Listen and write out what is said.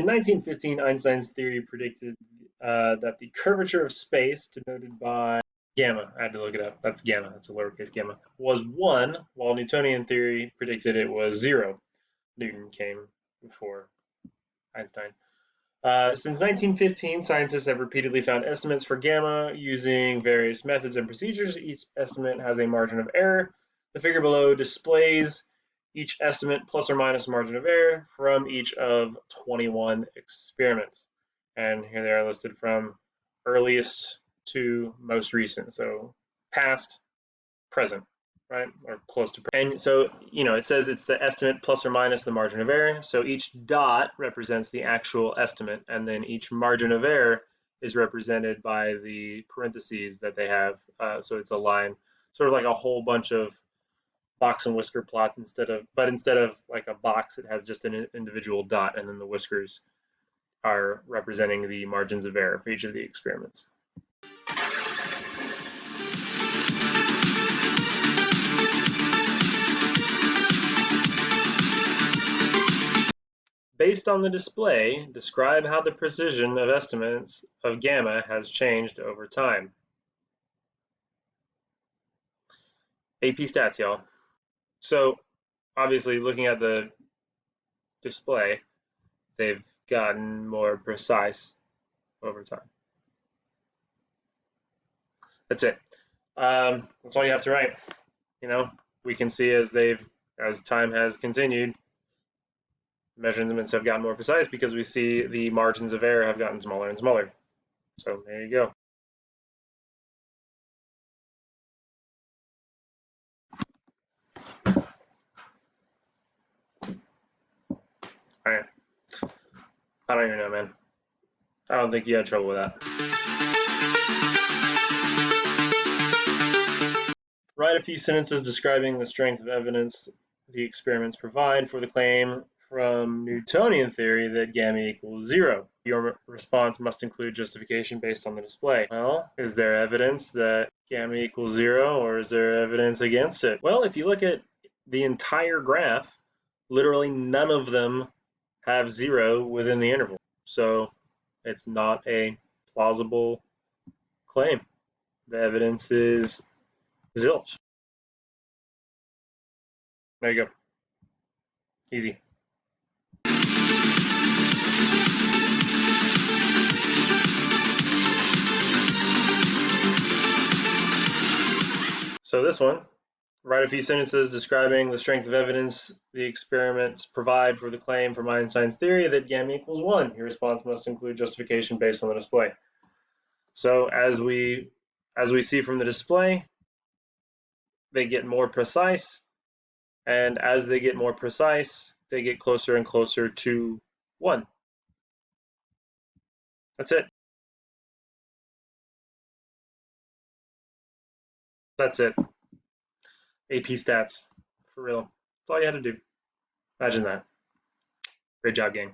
In 1915, Einstein's theory predicted that the curvature of space, denoted by gamma, I had to look it up, that's gamma, that's a lowercase gamma, was 1, while Newtonian theory predicted it was 0. Newton came before Einstein. Since 1915, scientists have repeatedly found estimates for gamma using various methods and procedures. Each estimate has a margin of error. The figure below displays each estimate plus or minus margin of error from each of 21 experiments. And here they are listed from earliest to most recent. So past, present, right? Or close to present. And so, it says it's the estimate plus or minus the margin of error. So each dot represents the actual estimate, and then each margin of error is represented by the parentheses that they have. So it's a line, sort of like a whole bunch of box and whisker plots instead of like a box, it has just an individual dot, and then the whiskers are representing the margins of error for each of the experiments. Based on the display, describe how the precision of estimates of gamma has changed over time. AP stats, y'all. So obviously, looking at the display, they've gotten more precise over time. That's it. That's all you have to write. We can see as time has continued, measurements have gotten more precise because we see the margins of error have gotten smaller and smaller. So there you go. All right. I don't even know, man. I don't think you had trouble with that. Write a few sentences describing the strength of evidence the experiments provide for the claim from Newtonian theory that gamma equals 0. Your response must include justification based on the display. Well, is there evidence that gamma equals 0, or is there evidence against it? Well, if you look at the entire graph, literally none of them have 0 within the interval. So it's not a plausible claim. The evidence is zilch. There you go. Easy. So this one, write a few sentences describing the strength of evidence the experiments provide for the claim from Einstein's theory that gamma equals 1. Your response must include justification based on the display. So as we see from the display, they get more precise, and as they get more precise, they get closer and closer to 1. That's it. That's it. AP stats, for real. That's all you had to do. Imagine that. Great job, gang.